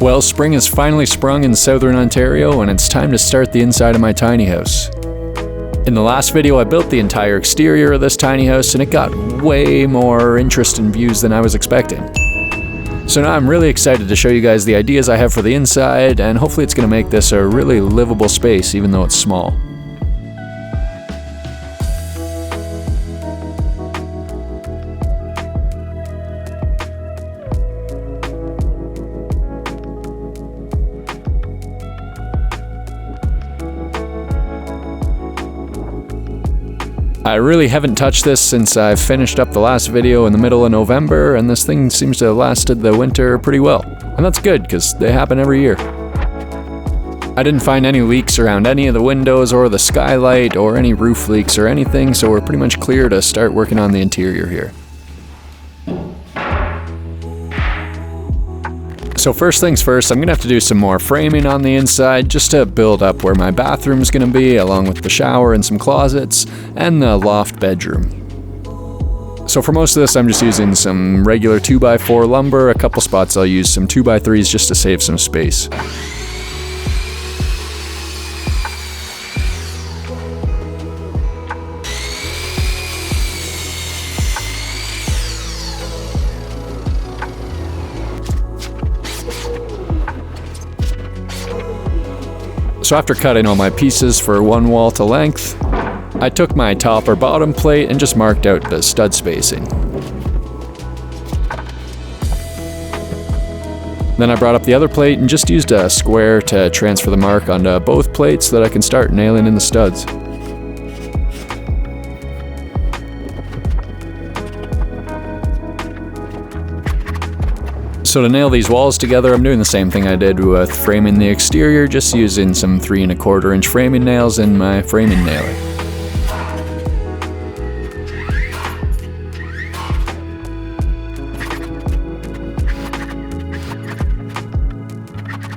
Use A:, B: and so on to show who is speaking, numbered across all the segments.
A: Well, spring has finally sprung in southern Ontario, and it's time to start the inside of my tiny house. In the last video, I built the entire exterior of this tiny house, and it got way more interest and views than I was expecting. So now I'm really excited to show you guys the ideas I have for the inside, and hopefully it's going to make this a really livable space, even though it's small. I really haven't touched this since I finished up the last video in the middle of November, and this thing seems to have lasted the winter pretty well. And that's good, because they happen every year. I didn't find any leaks around any of the windows or the skylight or any roof leaks or anything, so we're pretty much clear to start working on the interior here. So first things first, I'm going to have to do some more framing on the inside just to build up where my bathroom's going to be, along with the shower and some closets, and the loft bedroom. So for most of this, I'm just using some regular 2x4 lumber. A couple spots I'll use some 2x3s just to save some space. So after cutting all my pieces for one wall to length, I took my top or bottom plate and just marked out the stud spacing. Then I brought up the other plate and just used a square to transfer the mark onto both plates so that I can start nailing in the studs. So to nail these walls together, I'm doing the same thing I did with framing the exterior, just using some 3 1/4 inch framing nails in my framing nailer.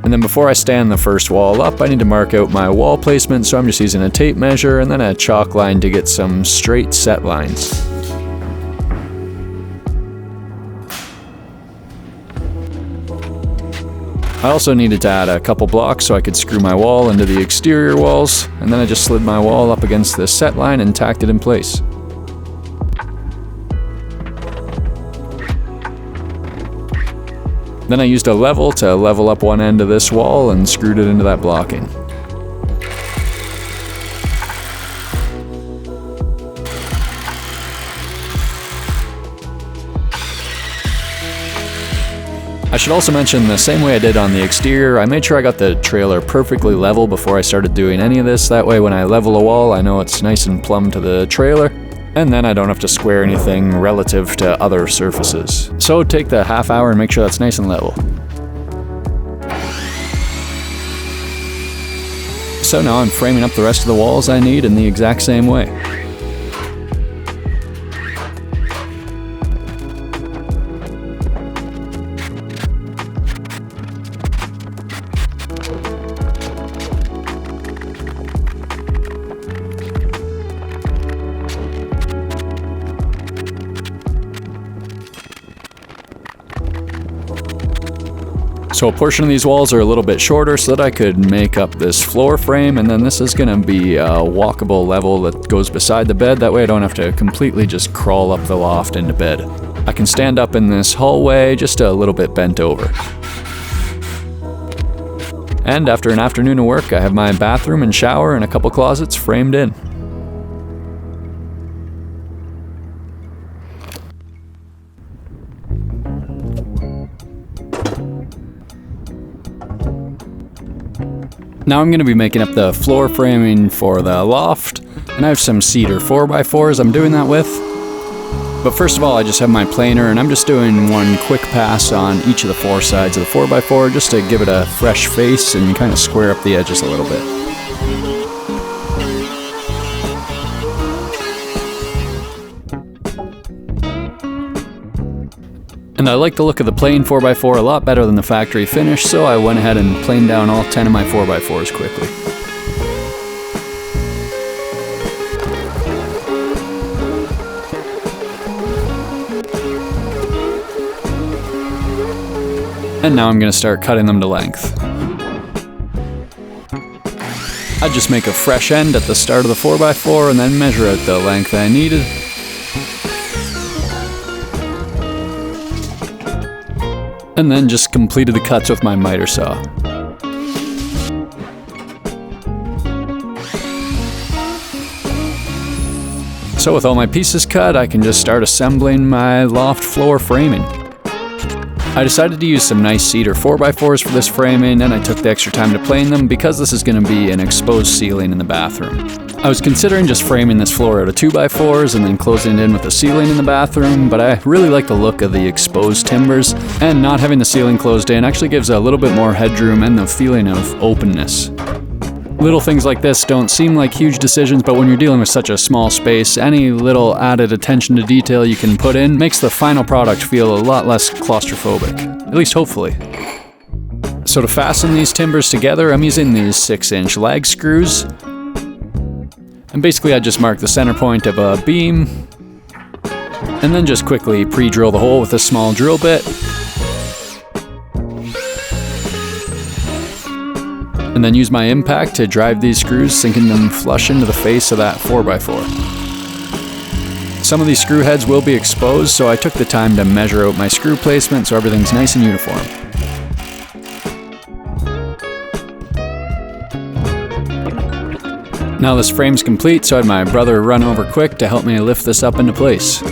A: And then before I stand the first wall up, I need to mark out my wall placement, so I'm just using a tape measure and then a chalk line to get some straight set lines. I also needed to add a couple blocks so I could screw my wall into the exterior walls, and then I just slid my wall up against this set line and tacked it in place. Then I used a level to level up one end of this wall and screwed it into that blocking. I should also mention, the same way I did on the exterior, I made sure I got the trailer perfectly level before I started doing any of this. That way when I level a wall, I know it's nice and plumb to the trailer, and then I don't have to square anything relative to other surfaces. So take the half hour and make sure that's nice and level. So now I'm framing up the rest of the walls I need in the exact same way. So a portion of these walls are a little bit shorter so that I could make up this floor frame, and then this is going to be a walkable level that goes beside the bed. That way I don't have to completely just crawl up the loft into bed. I can stand up in this hallway just a little bit bent over. And after an afternoon of work, I have my bathroom and shower and a couple closets framed in. Now I'm going to be making up the floor framing for the loft, and I have some cedar 4x4s I'm doing that with. But first of all, I just have my planer, and I'm just doing one quick pass on each of the 4 sides of the 4x4 just to give it a fresh face and kind of square up the edges a little bit. And I like the look of the plain 4x4 a lot better than the factory finish, so I went ahead and planed down all 10 of my 4x4s quickly. And now I'm going to start cutting them to length. I just make a fresh end at the start of the 4x4 and then measure out the length I needed. And then just completed the cuts with my miter saw. So with all my pieces cut, I can just start assembling my loft floor framing. I decided to use some nice cedar 4x4s for this framing, and I took the extra time to plane them because this is going to be an exposed ceiling in the bathroom. I was considering just framing this floor out of 2x4s and then closing it in with a ceiling in the bathroom, but I really like the look of the exposed timbers, and not having the ceiling closed in actually gives a little bit more headroom and the feeling of openness. Little things like this don't seem like huge decisions, but when you're dealing with such a small space, any little added attention to detail you can put in makes the final product feel a lot less claustrophobic. At least hopefully. So to fasten these timbers together, I'm using these 6-inch lag screws. And basically I just mark the center point of a beam, and then just quickly pre-drill the hole with a small drill bit. And then use my impact to drive these screws, sinking them flush into the face of that 4x4. Some of these screw heads will be exposed, so I took the time to measure out my screw placement so everything's nice and uniform. Now this frame's complete, so I had my brother run over quick to help me lift this up into place.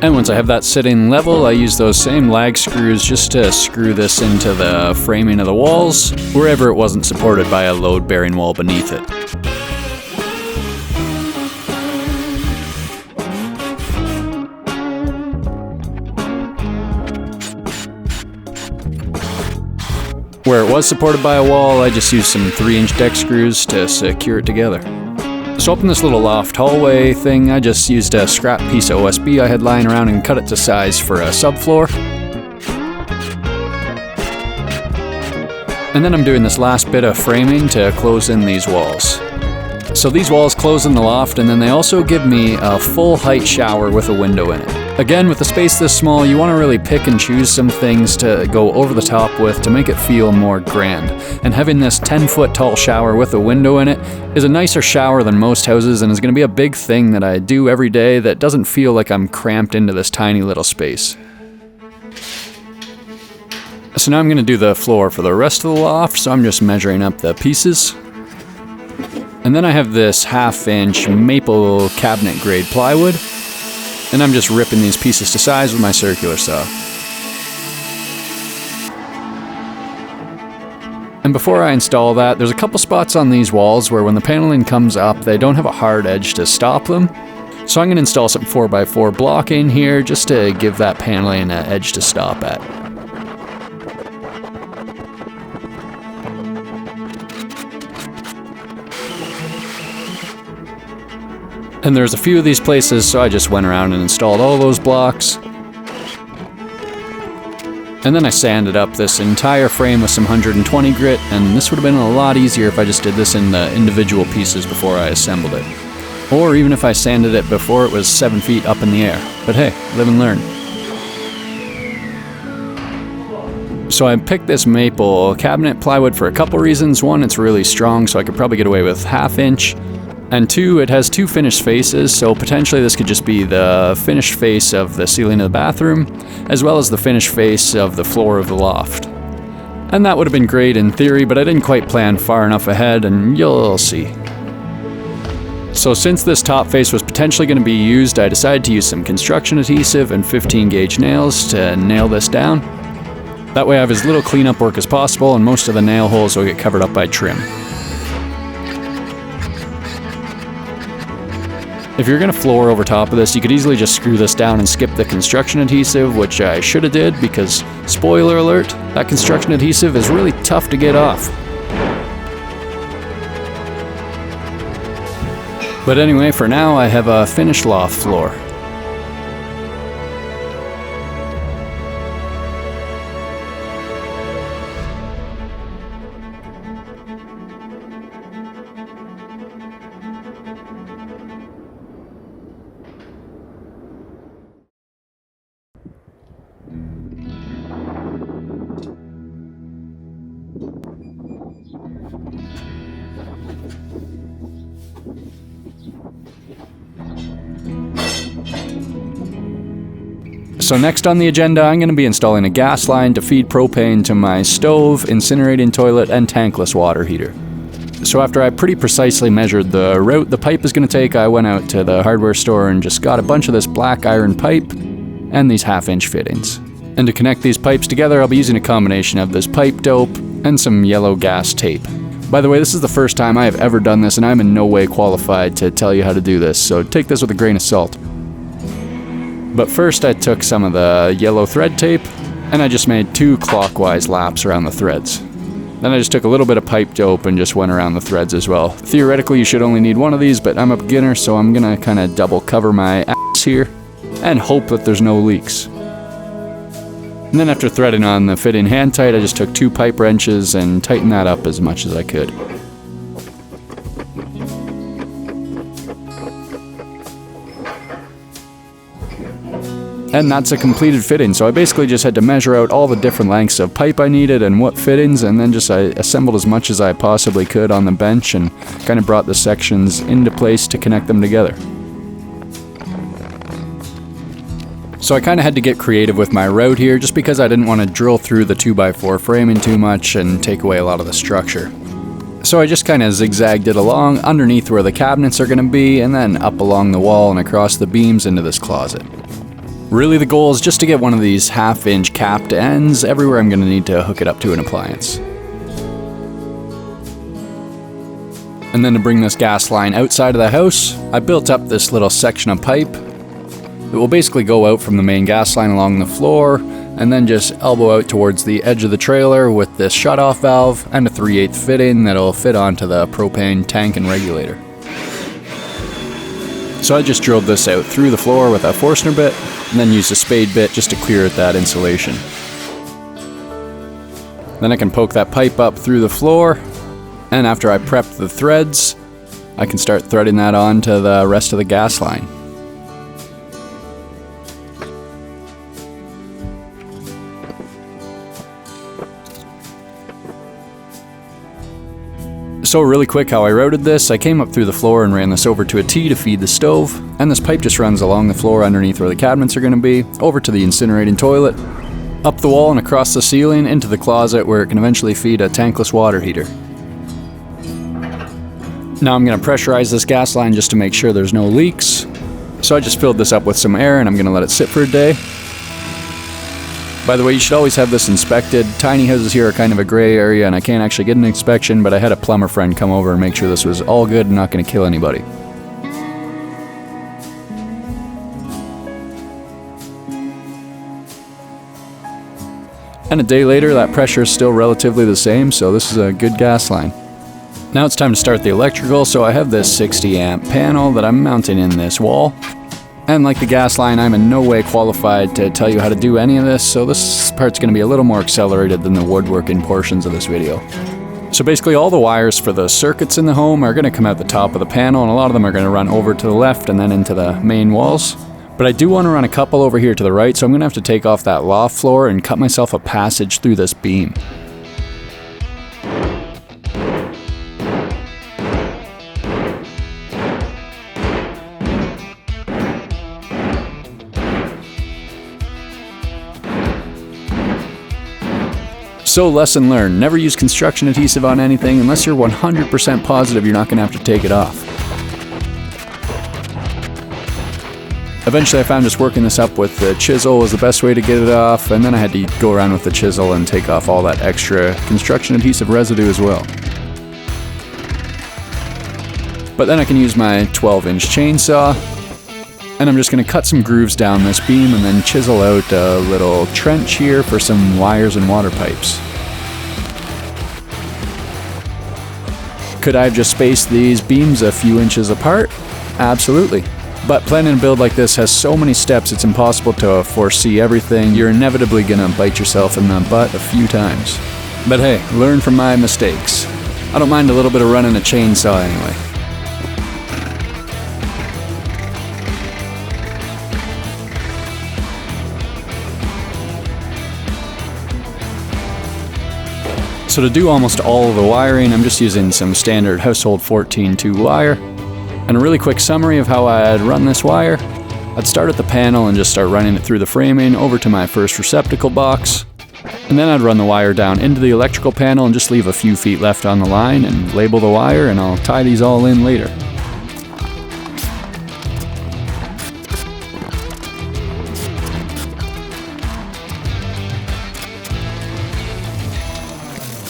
A: And once I have that sitting level, I use those same lag screws just to screw this into the framing of the walls, wherever it wasn't supported by a load-bearing wall beneath it. Where it was supported by a wall, I just used some 3-inch deck screws to secure it together. So up in this little loft hallway thing, I just used a scrap piece of OSB I had lying around and cut it to size for a subfloor. And then I'm doing this last bit of framing to close in these walls. So these walls close in the loft, and then they also give me a full height shower with a window in it. Again, with a space this small, you want to really pick and choose some things to go over the top with to make it feel more grand. And having this 10-foot tall shower with a window in it is a nicer shower than most houses, and is going to be a big thing that I do every day that doesn't feel like I'm cramped into this tiny little space. So now I'm going to do the floor for the rest of the loft, so I'm just measuring up the pieces. And then I have this 1/2-inch maple cabinet grade plywood, and I'm just ripping these pieces to size with my circular saw. And before I install that, there's a couple spots on these walls where when the paneling comes up, they don't have a hard edge to stop them. So I'm going to install some 4x4 blocking here just to give that paneling an edge to stop at. And there's a few of these places, so I just went around and installed all those blocks. And then I sanded up this entire frame with some 120 grit, and this would have been a lot easier if I just did this in the individual pieces before I assembled it. Or even if I sanded it before it was 7 feet up in the air. But hey, live and learn. So I picked this maple cabinet plywood for a couple reasons. One, it's really strong, so I could probably get away with 1/2 inch. And two, it has 2 finished faces, so potentially this could just be the finished face of the ceiling of the bathroom, as well as the finished face of the floor of the loft. And that would have been great in theory, but I didn't quite plan far enough ahead, and you'll see. So since this top face was potentially going to be used, I decided to use some construction adhesive and 15 gauge nails to nail this down. That way I have as little cleanup work as possible, and most of the nail holes will get covered up by trim. If you're going to floor over top of this, you could easily just screw this down and skip the construction adhesive, which I should have did because, spoiler alert, that construction adhesive is really tough to get off. But anyway, for now I have a finished loft floor. So next on the agenda, I'm going to be installing a gas line to feed propane to my stove, incinerating toilet, and tankless water heater. So after I pretty precisely measured the route the pipe is going to take, I went out to the hardware store and just got a bunch of this black iron pipe and these 1/2-inch fittings. And to connect these pipes together, I'll be using a combination of this pipe dope and some yellow gas tape. By the way, this is the first time I have ever done this, and I'm in no way qualified to tell you how to do this, so take this with a grain of salt. But first I took some of the yellow thread tape, and I just made 2 clockwise laps around the threads. Then I just took a little bit of pipe dope and just went around the threads as well. Theoretically, you should only need 1 of these, but I'm a beginner, so I'm gonna kind of double cover my ass here and hope that there's no leaks. And then after threading on the fitting hand tight, I just took 2 pipe wrenches and tightened that up as much as I could. And that's a completed fitting, so I basically just had to measure out all the different lengths of pipe I needed and what fittings, and then I assembled as much as I possibly could on the bench and kind of brought the sections into place to connect them together. So I kind of had to get creative with my route here just because I didn't want to drill through the 2x4 framing too much and take away a lot of the structure. So I just kind of zigzagged it along underneath where the cabinets are going to be, and then up along the wall and across the beams into this closet. Really, the goal is just to get one of these 1/2-inch capped ends everywhere I'm going to need to hook it up to an appliance. And then to bring this gas line outside of the house, I built up this little section of pipe. It will basically go out from the main gas line along the floor, and then just elbow out towards the edge of the trailer with this shut-off valve and a 3/8 fitting that'll fit onto the propane tank and regulator. So I just drilled this out through the floor with a Forstner bit, and then used a spade bit just to clear at that insulation. Then I can poke that pipe up through the floor, and after I prep the threads, I can start threading that on to the rest of the gas line. So really quick how I routed this, I came up through the floor and ran this over to a T to feed the stove, and this pipe just runs along the floor underneath where the cabinets are going to be, over to the incinerating toilet, up the wall and across the ceiling into the closet where it can eventually feed a tankless water heater. Now I'm going to pressurize this gas line just to make sure there's no leaks. So I just filled this up with some air and I'm going to let it sit for a day. By the way, you should always have this inspected. Tiny houses here are kind of a gray area and I can't actually get an inspection, but I had a plumber friend come over and make sure this was all good and not going to kill anybody. And a day later, that pressure is still relatively the same, so this is a good gas line. Now it's time to start the electrical, so I have this 60 amp panel that I'm mounting in this wall. And like the gas line, I'm in no way qualified to tell you how to do any of this, so this part's going to be a little more accelerated than the woodworking portions of this video. So basically all the wires for the circuits in the home are going to come out the top of the panel, and a lot of them are going to run over to the left and then into the main walls. But I do want to run a couple over here to the right, so I'm going to have to take off that loft floor and cut myself a passage through this beam. So lesson learned, never use construction adhesive on anything unless you're 100% positive you're not going to have to take it off. Eventually I found just working this up with the chisel was the best way to get it off, and then I had to go around with the chisel and take off all that extra construction adhesive residue as well. But then I can use my 12-inch chainsaw, and I'm just going to cut some grooves down this beam and then chisel out a little trench here for some wires and water pipes. Could I have just spaced these beams a few inches apart? Absolutely. But planning a build like this has so many steps it's impossible to foresee everything. You're inevitably going to bite yourself in the butt a few times. But hey, learn from my mistakes. I don't mind a little bit of running a chainsaw anyway. So to do almost all of the wiring, I'm just using some standard household 14-2 wire. And a really quick summary of how I'd run this wire. I'd start at the panel and just start running it through the framing over to my first receptacle box. And then I'd run the wire down into the electrical panel and just leave a few feet left on the line and label the wire, and I'll tie these all in later.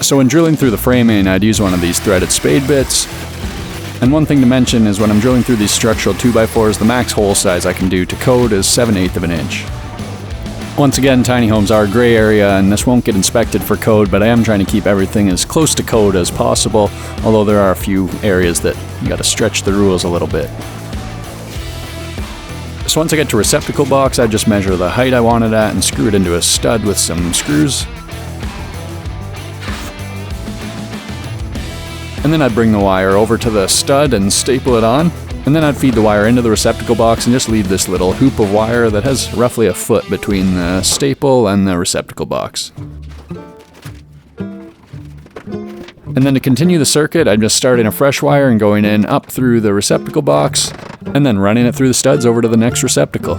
A: So when drilling through the framing, I'd use one of these threaded spade bits. And one thing to mention is when I'm drilling through these structural 2x4s, the max hole size I can do to code is 7/8 of an inch. Once again, tiny homes are a gray area, and this won't get inspected for code, but I am trying to keep everything as close to code as possible, although there are a few areas that you gotta stretch the rules a little bit. So once I get to receptacle box, I just measure the height I want it at and screw it into a stud with some screws. And then I'd bring the wire over to the stud and staple it on. And then I'd feed the wire into the receptacle box and just leave this little hoop of wire that has roughly a foot between the staple and the receptacle box. And then to continue the circuit, I'm just starting a fresh wire and going in up through the receptacle box, and then running it through the studs over to the next receptacle.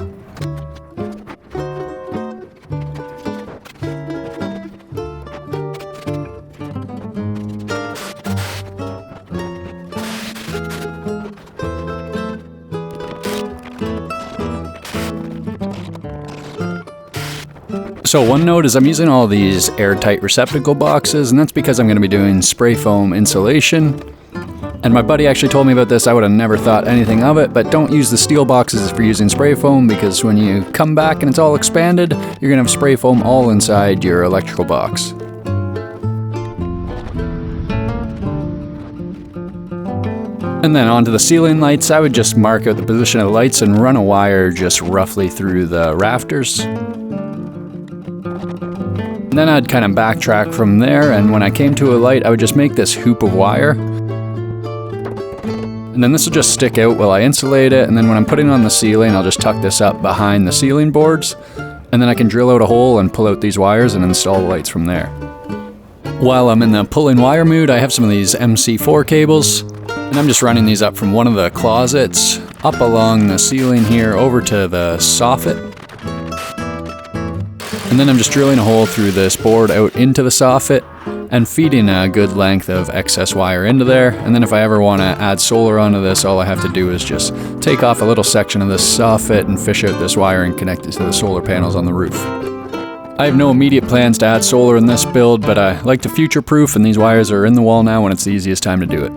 A: So one note is I'm using all these airtight receptacle boxes, and that's because I'm going to be doing spray foam insulation. And my buddy actually told me about this. I would have never thought anything of it, but don't use the steel boxes for using spray foam, because when you come back and it's all expanded, you're going to have spray foam all inside your electrical box. And then onto the ceiling lights, I would just mark out the position of the lights and run a wire just roughly through the rafters. Then I'd kind of backtrack from there, and when I came to a light, I would just make this hoop of wire. And then this will just stick out while I insulate it, and then when I'm putting it on the ceiling, I'll just tuck this up behind the ceiling boards, and then I can drill out a hole and pull out these wires and install the lights from there. While I'm in the pulling wire mood, I have some of these MC4 cables, and I'm just running these up from one of the closets, up along the ceiling here, over to the soffit. And then I'm just drilling a hole through this board out into the soffit and feeding a good length of excess wire into there. And then if I ever want to add solar onto this, all I have to do is just take off a little section of this soffit and fish out this wire and connect it to the solar panels on the roof. I have no immediate plans to add solar in this build, but I like to future-proof, and these wires are in the wall now when it's the easiest time to do it.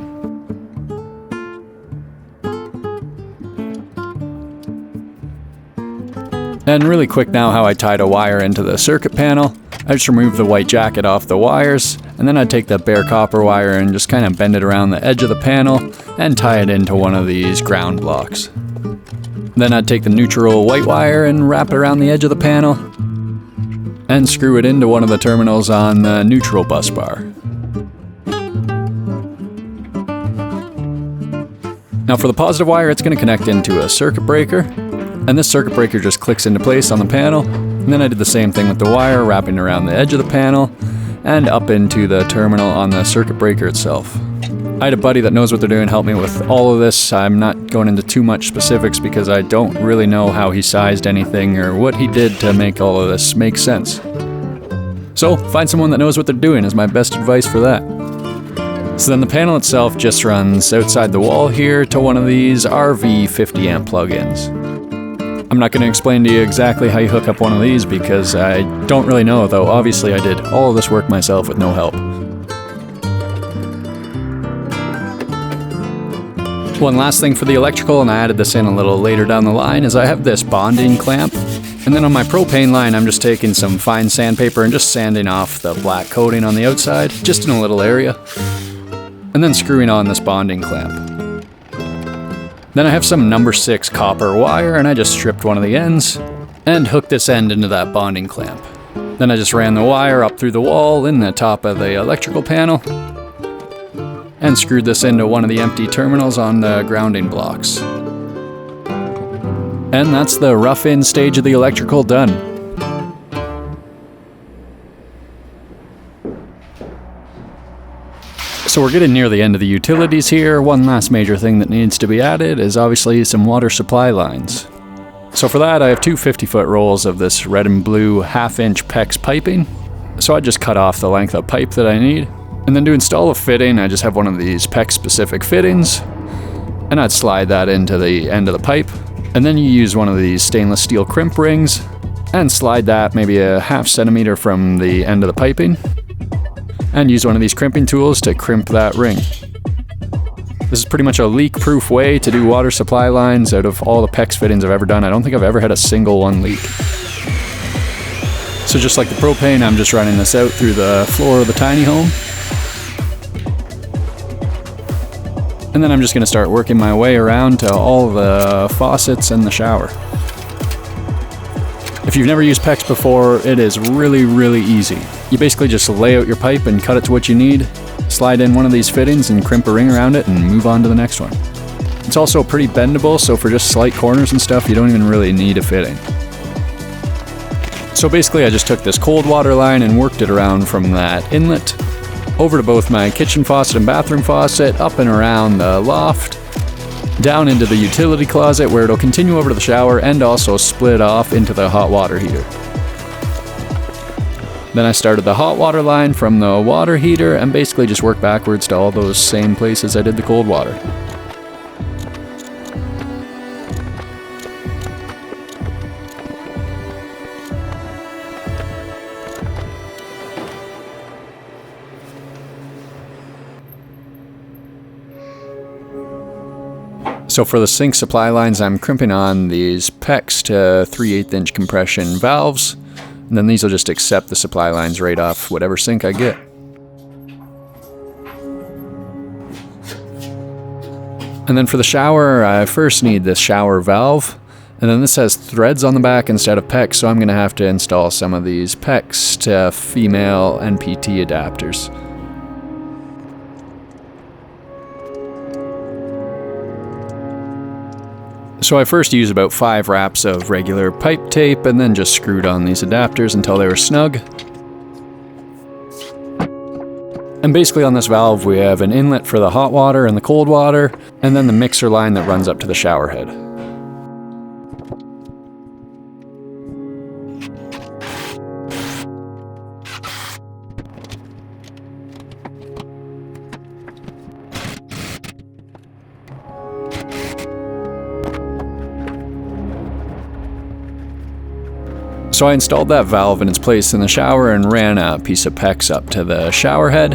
A: And really quick now how I tied a wire into the circuit panel. I just removed the white jacket off the wires, and then I'd take the bare copper wire and just kind of bend it around the edge of the panel and tie it into one of these ground blocks. Then I'd take the neutral white wire and wrap it around the edge of the panel and screw it into one of the terminals on the neutral bus bar. Now for the positive wire, it's going to connect into a circuit breaker. And this circuit breaker just clicks into place on the panel. And then I did the same thing with the wire, wrapping around the edge of the panel and up into the terminal on the circuit breaker itself. I had a buddy that knows what they're doing help me with all of this. I'm not going into too much specifics because I don't really know how he sized anything or what he did to make all of this make sense. So find someone that knows what they're doing is my best advice for that. So then the panel itself just runs outside the wall here to one of these RV 50 amp plugins. I'm not going to explain to you exactly how you hook up one of these because I don't really know, though obviously I did all of this work myself with no help. One last thing for the electrical, and I added this in a little later down the line, is I have this bonding clamp. And then on my propane line, I'm just taking some fine sandpaper and just sanding off the black coating on the outside, just in a little area. And then screwing on this bonding clamp. Then I have some number 6 copper wire, and I just stripped one of the ends and hooked this end into that bonding clamp. Then I just ran the wire up through the wall in the top of the electrical panel and screwed this into one of the empty terminals on the grounding blocks. And that's the rough-in stage of the electrical done. So we're getting near the end of the utilities here. One last major thing that needs to be added is obviously some water supply lines. So for that, I have two 50-foot rolls of this red and blue 1/2-inch PEX piping. So I just cut off the length of pipe that I need. And then to install a fitting, I just have one of these PEX specific fittings. And I'd slide that into the end of the pipe. And then you use one of these stainless steel crimp rings and slide that maybe a 1/2 centimeter from the end of the piping. And use one of these crimping tools to crimp that ring. This is pretty much a leak-proof way to do water supply lines. Out of all the PEX fittings I've ever done, I don't think I've ever had a single one leak. So just like the propane, I'm just running this out through the floor of the tiny home. And then I'm just going to start working my way around to all the faucets and the shower. If you've never used PEX before, it is really, really easy. You basically just lay out your pipe and cut it to what you need, slide in one of these fittings and crimp a ring around it and move on to the next one. It's also pretty bendable, so for just slight corners and stuff, you don't even really need a fitting. So basically I just took this cold water line and worked it around from that inlet over to both my kitchen faucet and bathroom faucet, up and around the loft, down into the utility closet where it'll continue over to the shower and also split off into the hot water heater. Then I started the hot water line from the water heater and basically just worked backwards to all those same places I did the cold water. So for the sink supply lines, I'm crimping on these PEX to 3/8-inch compression valves, and then these will just accept the supply lines right off whatever sink I get. And then for the shower, I first need this shower valve, and then this has threads on the back instead of PEX, so I'm going to have to install some of these PEX to female NPT adapters. So I first used about 5 wraps of regular pipe tape and then just screwed on these adapters until they were snug. And basically on this valve we have an inlet for the hot water and the cold water, and then the mixer line that runs up to the shower head. So I installed that valve in its place in the shower and ran a piece of PEX up to the shower head.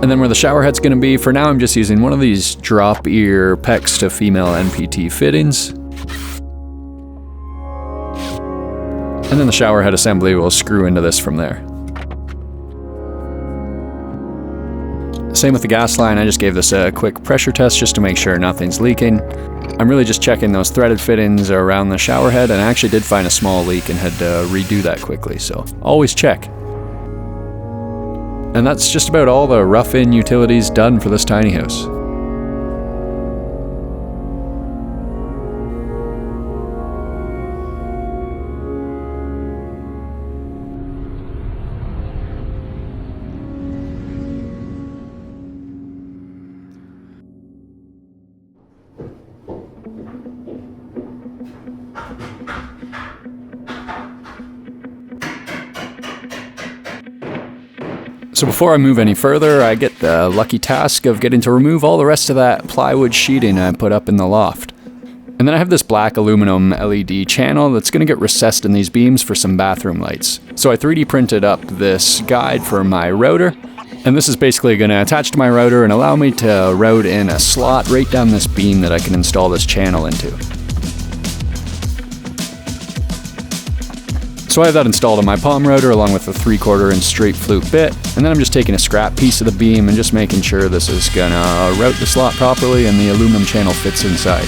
A: And then where the shower head's going to be, for now I'm just using one of these drop ear PEX to female NPT fittings. And then the shower head assembly will screw into this from there. Same with the gas line, I just gave this a quick pressure test just to make sure nothing's leaking. I'm really just checking those threaded fittings around the shower head, and I actually did find a small leak and had to redo that quickly, so always check. And that's just about all the rough-in utilities done for this tiny house. So before I move any further, I get the lucky task of getting to remove all the rest of that plywood sheeting I put up in the loft. And then I have this black aluminum LED channel that's going to get recessed in these beams for some bathroom lights. So I 3D printed up this guide for my router, and this is basically going to attach to my router and allow me to route in a slot right down this beam that I can install this channel into. So I have that installed on my palm router along with a 3/4 inch straight flute bit, and then I'm just taking a scrap piece of the beam and just making sure this is gonna route the slot properly and the aluminum channel fits inside.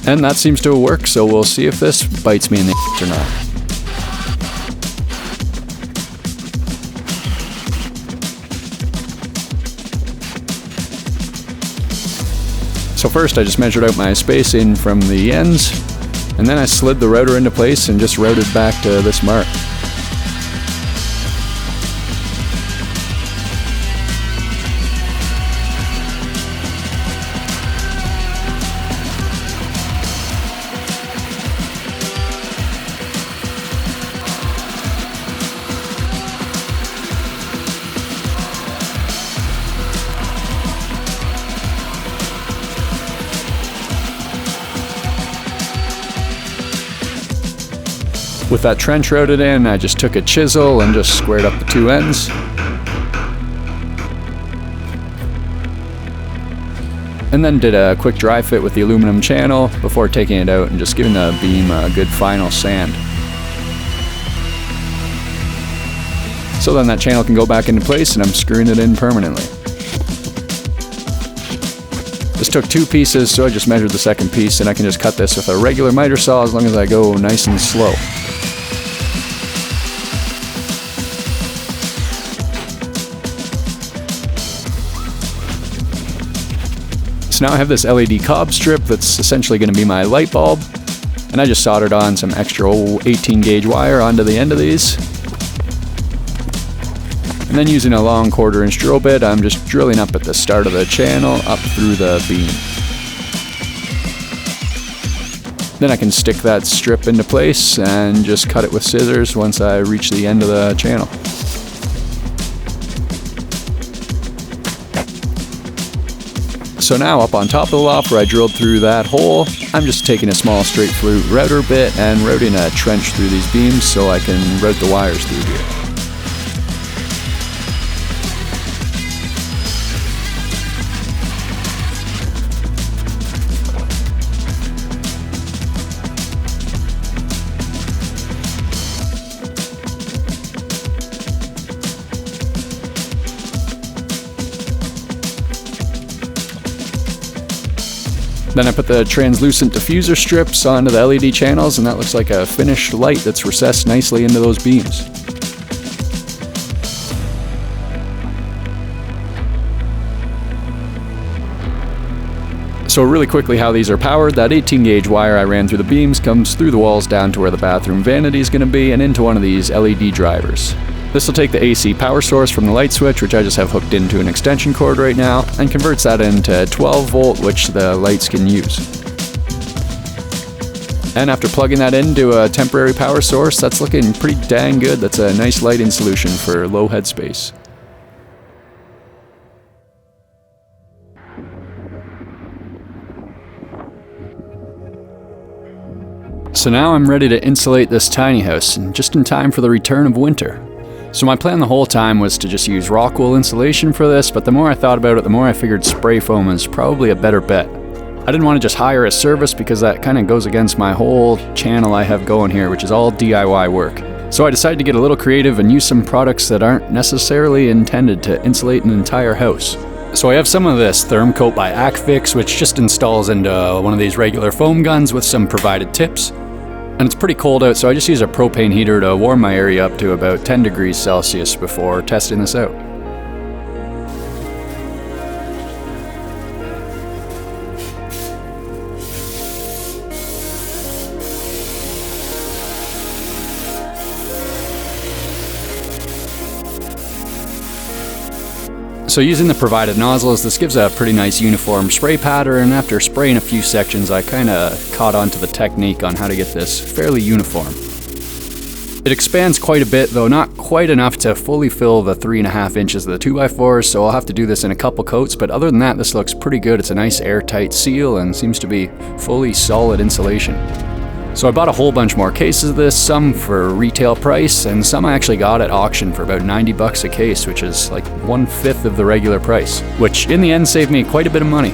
A: And that seems to work, so we'll see if this bites me in the or not. So first I just measured out my spacing from the ends, And then I slid the router into place and just routed back to this mark. With that trench routed in, I just took a chisel and just squared up the two ends. And then did a quick dry fit with the aluminum channel before taking it out and just giving the beam a good final sand. So then that channel can go back into place and I'm screwing it in permanently. This took 2 pieces, so I just measured the second piece, and I can just cut this with a regular miter saw as long as I go nice and slow. So now I have this LED cob strip that's essentially going to be my light bulb, and I just soldered on some extra old 18 gauge wire onto the end of these. And then using a long 1/4 inch drill bit, I'm just drilling up at the start of the channel up through the beam. Then I can stick that strip into place and just cut it with scissors once I reach the end of the channel. So now up on top of the loft where I drilled through that hole, I'm just taking a small straight flute router bit and routing a trench through these beams so I can route the wires through here. Then I put the translucent diffuser strips onto the LED channels, and that looks like a finished light that's recessed nicely into those beams. So really quickly how these are powered, that 18 gauge wire I ran through the beams comes through the walls down to where the bathroom vanity is going to be and into one of these LED drivers. This will take the AC power source from the light switch, which I just have hooked into an extension cord right now, and converts that into 12 volt, which the lights can use. And after plugging that into a temporary power source, that's looking pretty dang good. That's a nice lighting solution for low headspace. So now I'm ready to insulate this tiny house, and just in time for the return of winter. So my plan the whole time was to just use rock wool insulation for this, but the more I thought about it, the more I figured spray foam is probably a better bet. I didn't want to just hire a service because that kind of goes against my whole channel I have going here, which is all DIY work. So I decided to get a little creative and use some products that aren't necessarily intended to insulate an entire house. So I have some of this Thermcoat by Acfix, which just installs into one of these regular foam guns with some provided tips. And it's pretty cold out, so I just use a propane heater to warm my area up to about 10 degrees Celsius before testing this out. So using the provided nozzles, this gives a pretty nice uniform spray pattern, and after spraying a few sections I kinda caught on to the technique on how to get this fairly uniform. It expands quite a bit, though not quite enough to fully fill the 3.5 inches of the 2x4, so I'll have to do this in a couple coats, but other than that this looks pretty good. It's a nice airtight seal and seems to be fully solid insulation. So I bought a whole bunch more cases of this, some for retail price, and some I actually got at auction for about 90 bucks a case, which is like 1/5 of the regular price, which in the end saved me quite a bit of money.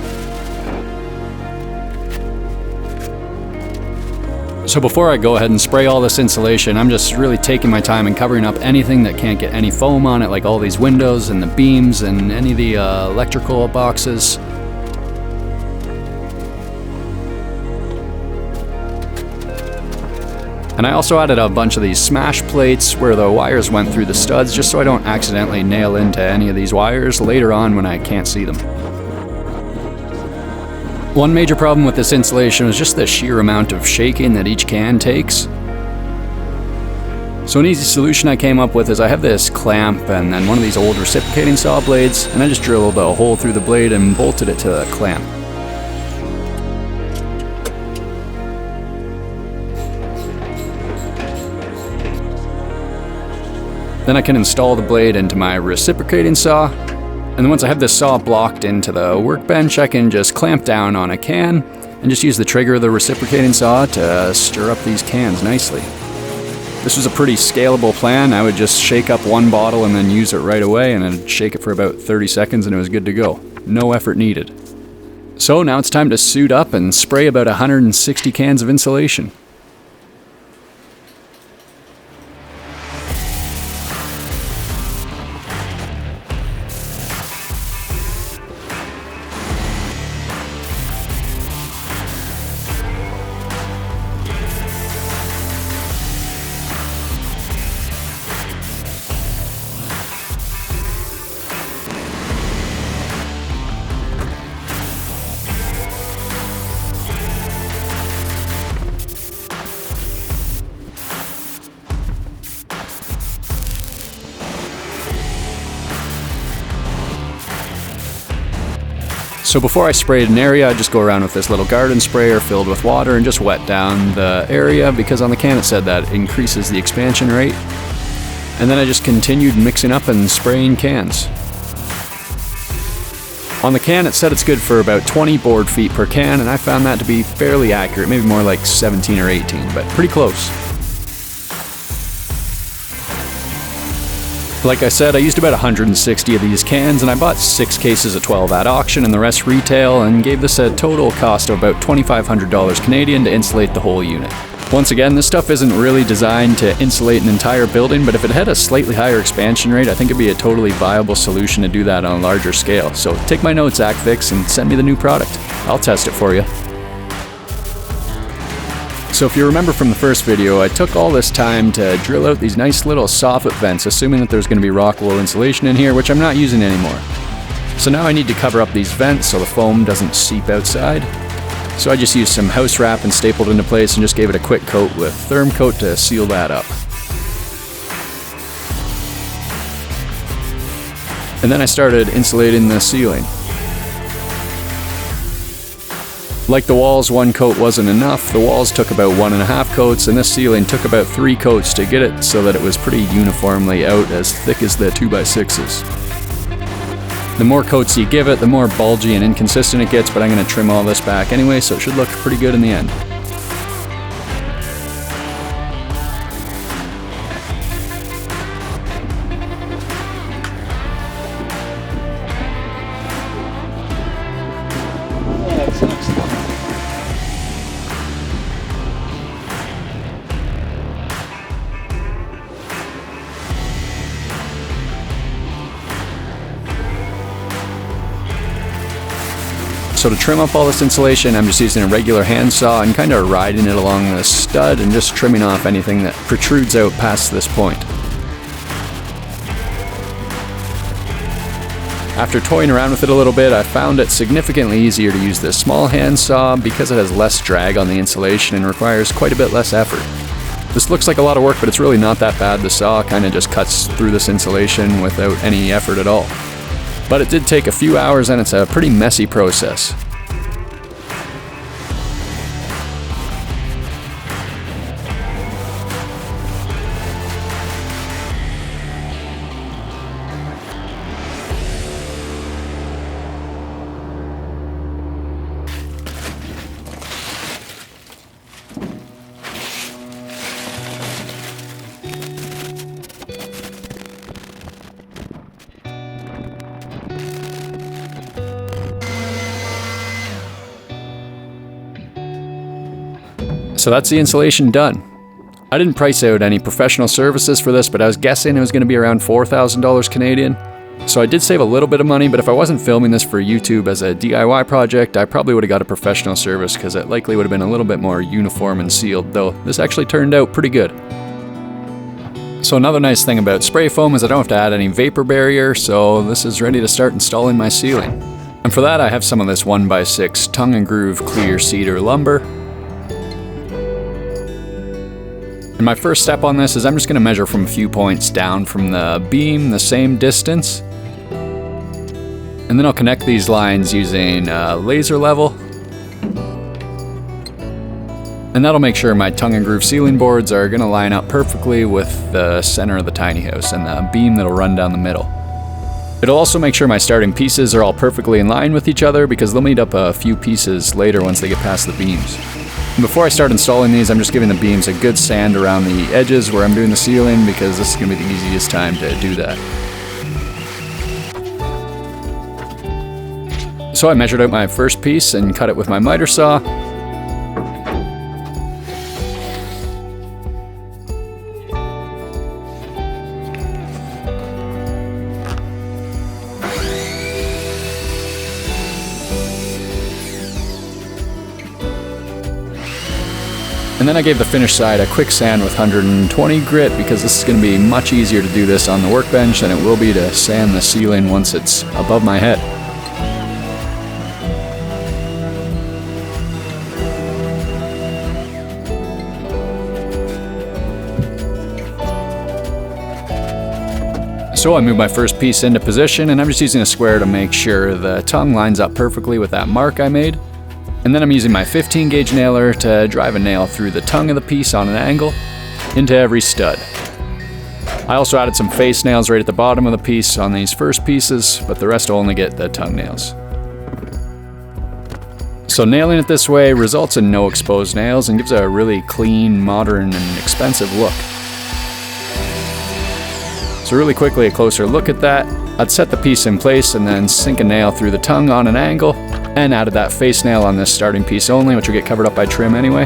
A: So before I go ahead and spray all this insulation, I'm just really taking my time and covering up anything that can't get any foam on it, like all these windows and the beams and any of the electrical boxes. And I also added a bunch of these smash plates where the wires went through the studs, just so I don't accidentally nail into any of these wires later on when I can't see them. One major problem with this installation was just the sheer amount of shaking that each can takes. So an easy solution I came up with is I have this clamp and then one of these old reciprocating saw blades, and I just drilled a hole through the blade and bolted it to the clamp. Then I can install the blade into my reciprocating saw, and then once I have this saw blocked into the workbench, I can just clamp down on a can and just use the trigger of the reciprocating saw to stir up these cans nicely. This was a pretty scalable plan. I would just shake up one bottle and then use it right away, and then shake it for about 30 seconds and it was good to go. No effort needed. So now it's time to suit up and spray about 160 cans of insulation. So before I sprayed an area, I'd just go around with this little garden sprayer filled with water and just wet down the area, because on the can it said that increases the expansion rate. And then I just continued mixing up and spraying cans. On the can it said it's good for about 20 board feet per can, and I found that to be fairly accurate, maybe more like 17 or 18, but pretty close. Like I said, I used about 160 of these cans, and I bought 6 cases of 12 at auction and the rest retail, and gave this a total cost of about $2,500 Canadian to insulate the whole unit. Once again, this stuff isn't really designed to insulate an entire building, but if it had a slightly higher expansion rate, I think it'd be a totally viable solution to do that on a larger scale. So take my notes, AcFix, and send me the new product. I'll test it for you. So if you remember from the first video, I took all this time to drill out these nice little soffit vents, assuming that there's going to be rock wool insulation in here, which I'm not using anymore. So now I need to cover up these vents so the foam doesn't seep outside. So I just used some house wrap and stapled it into place and just gave it a quick coat with Thermcoat to seal that up. And then I started insulating the ceiling. Like the walls, 1 coat wasn't enough. The walls took about 1.5 coats, and this ceiling took about 3 coats to get it so that it was pretty uniformly out, as thick as the 2x6s. The more coats you give it, the more bulgy and inconsistent it gets, but I'm going to trim all this back anyway, so it should look pretty good in the end. So to trim up all this insulation, I'm just using a regular handsaw and kind of riding it along the stud and just trimming off anything that protrudes out past this point. After toying around with it a little bit, I found it significantly easier to use this small handsaw because it has less drag on the insulation and requires quite a bit less effort. This looks like a lot of work, but it's really not that bad. The saw kind of just cuts through this insulation without any effort at all. But it did take a few hours, and it's a pretty messy process. So that's the insulation done. I didn't price out any professional services for this, but I was guessing it was going to be around $4,000 Canadian. So I did save a little bit of money, but if I wasn't filming this for YouTube as a DIY project, I probably would have got a professional service because it likely would have been a little bit more uniform and sealed, though this actually turned out pretty good. So another nice thing about spray foam is I don't have to add any vapor barrier, so this is ready to start installing my ceiling. And for that I have some of this 1x6 tongue and groove clear cedar lumber. And my first step on this is I'm just going to measure from a few points down from the beam the same distance. And then I'll connect these lines using laser level. And that'll make sure my tongue and groove ceiling boards are going to line up perfectly with the center of the tiny house and the beam that'll run down the middle. It'll also make sure my starting pieces are all perfectly in line with each other because they'll meet up a few pieces later once they get past the beams. And before I start installing these, I'm just giving the beams a good sand around the edges where I'm doing the ceiling because this is going to be the easiest time to do that. So I measured out my first piece and cut it with my miter saw. And then I gave the finished side a quick sand with 120 grit because this is going to be much easier to do this on the workbench than it will be to sand the ceiling once it's above my head. So I moved my first piece into position and I'm just using a square to make sure the tongue lines up perfectly with that mark I made. And then I'm using my 15 gauge nailer to drive a nail through the tongue of the piece on an angle into every stud. I also added some face nails right at the bottom of the piece on these first pieces, but the rest will only get the tongue nails. So nailing it this way results in no exposed nails and gives a really clean, modern, and expensive look. So really quickly a closer look at that. I'd set the piece in place and then sink a nail through the tongue on an angle, and added that face nail on this starting piece only, which will get covered up by trim anyway.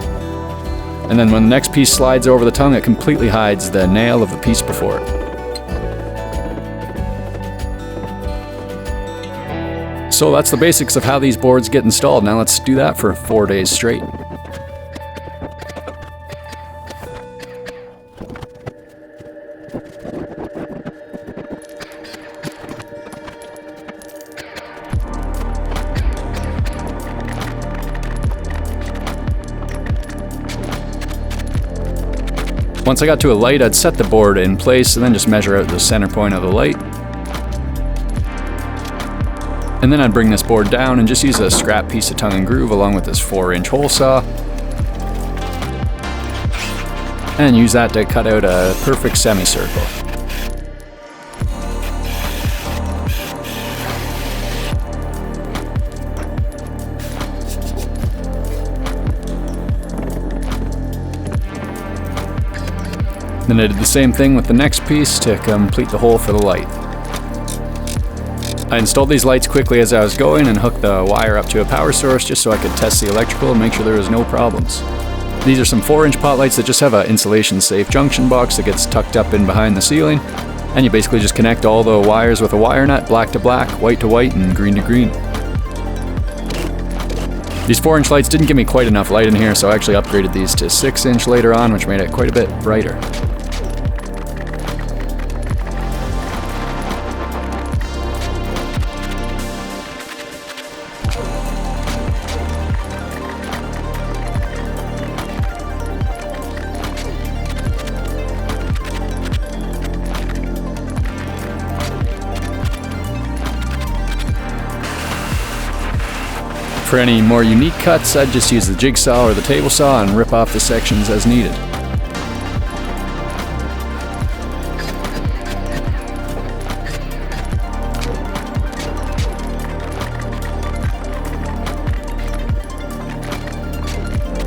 A: And then when the next piece slides over the tongue, it completely hides the nail of the piece before it. So that's the basics of how these boards get installed. Now let's do that for 4 days straight. Once I got to a light, I'd set the board in place and then just measure out the center point of the light. And then I'd bring this board down and just use a scrap piece of tongue and groove along with this 4-inch hole saw. And use that to cut out a perfect semicircle. Then I did the same thing with the next piece to complete the hole for the light. I installed these lights quickly as I was going and hooked the wire up to a power source just so I could test the electrical and make sure there was no problems. These are some 4-inch pot lights that just have an insulation safe junction box that gets tucked up in behind the ceiling, and you basically just connect all the wires with a wire nut, black to black, white to white, and green to green. These 4-inch lights didn't give me quite enough light in here, so I actually upgraded these to 6-inch later on, which made it quite a bit brighter. For any more unique cuts, I'd just use the jigsaw or the table saw and rip off the sections as needed.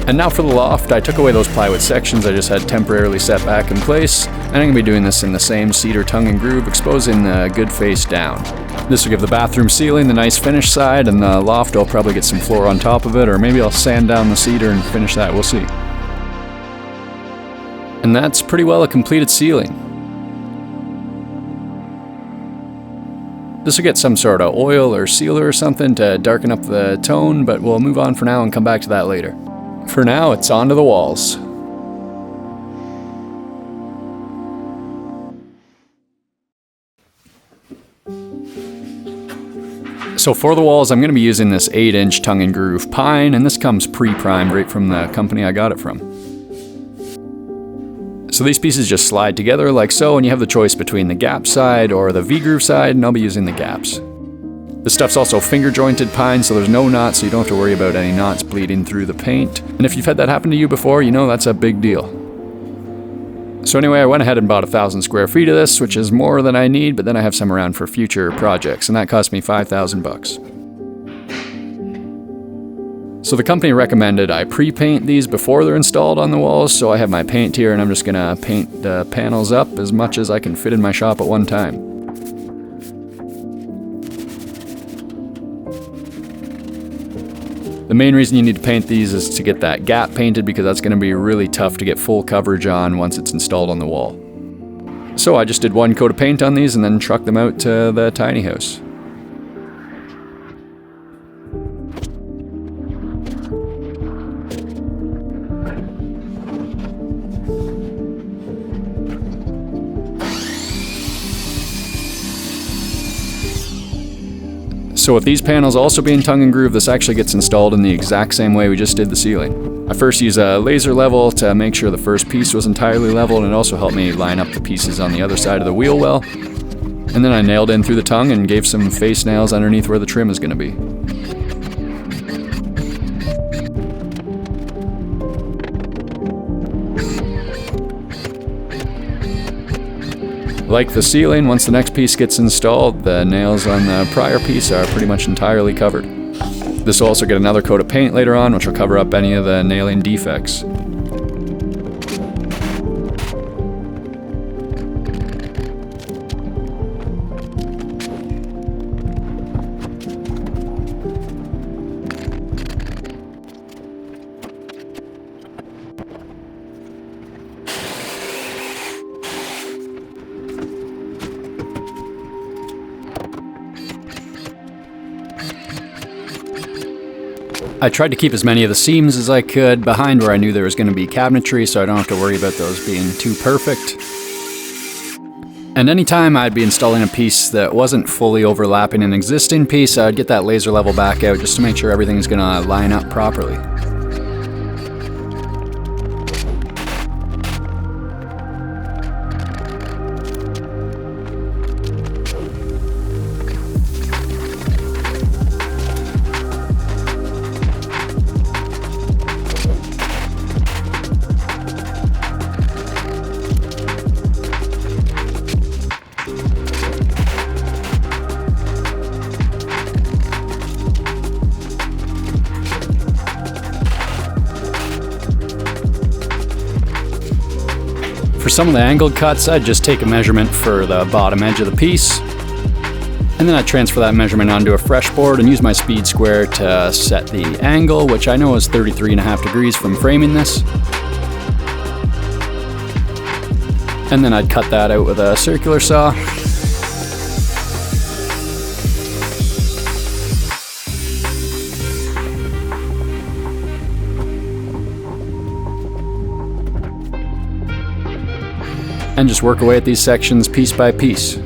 A: And now for the loft, I took away those plywood sections I just had temporarily set back in place, and I'm going to be doing this in the same cedar tongue and groove, exposing the good face down. This will give the bathroom ceiling the nice finish side, and the loft I'll probably get some floor on top of it, or maybe I'll sand down the cedar and finish that, we'll see. And that's pretty well a completed ceiling. This will get some sort of oil or sealer or something to darken up the tone, but we'll move on for now and come back to that later. For now, it's on to the walls. So for the walls, I'm going to be using this 8-inch tongue and groove pine, and this comes pre-primed right from the company I got it from. So these pieces just slide together like so, and you have the choice between the gap side or the V-groove side, and I'll be using the gaps. This stuff's also finger jointed pine, so there's no knots, so you don't have to worry about any knots bleeding through the paint. And if you've had that happen to you before, you know that's a big deal. So anyway, I went ahead and bought 1,000 square feet of this, which is more than I need, but then I have some around for future projects, and that cost me $5,000. So the company recommended I pre-paint these before they're installed on the walls, so I have my paint here, and I'm just gonna paint the panels up as much as I can fit in my shop at one time. The main reason you need to paint these is to get that gap painted, because that's going to be really tough to get full coverage on once it's installed on the wall. So I just did one coat of paint on these and then trucked them out to the tiny house. So with these panels also being tongue and groove, this actually gets installed in the exact same way we just did the ceiling. I first used a laser level to make sure the first piece was entirely level, and it also helped me line up the pieces on the other side of the wheel well. And then I nailed in through the tongue and gave some face nails underneath where the trim is going to be. Like the ceiling, once the next piece gets installed, the nails on the prior piece are pretty much entirely covered. This will also get another coat of paint later on, which will cover up any of the nailing defects. I tried to keep as many of the seams as I could behind where I knew there was going to be cabinetry, so I don't have to worry about those being too perfect. And anytime I'd be installing a piece that wasn't fully overlapping an existing piece, I'd get that laser level back out just to make sure everything's going to line up properly. For some of the angled cuts, I'd just take a measurement for the bottom edge of the piece, and then I'd transfer that measurement onto a fresh board and use my speed square to set the angle, which I know is 33.5 degrees from framing this. And then I'd cut that out with a circular saw. And just work away at these sections piece by piece.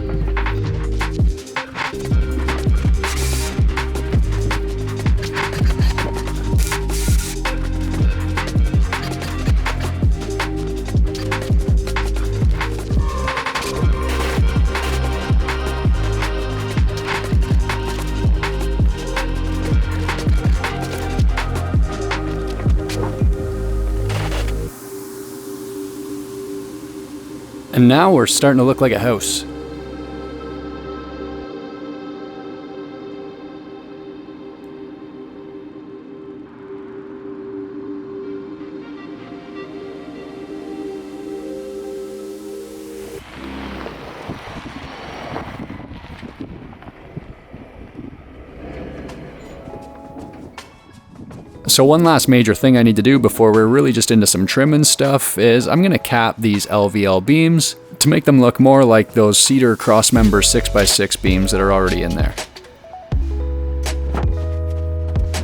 A: And now we're starting to look like a house. So one last major thing I need to do before we're really just into some trim and stuff is I'm going to cap these LVL beams to make them look more like those cedar crossmember 6x6 beams that are already in there.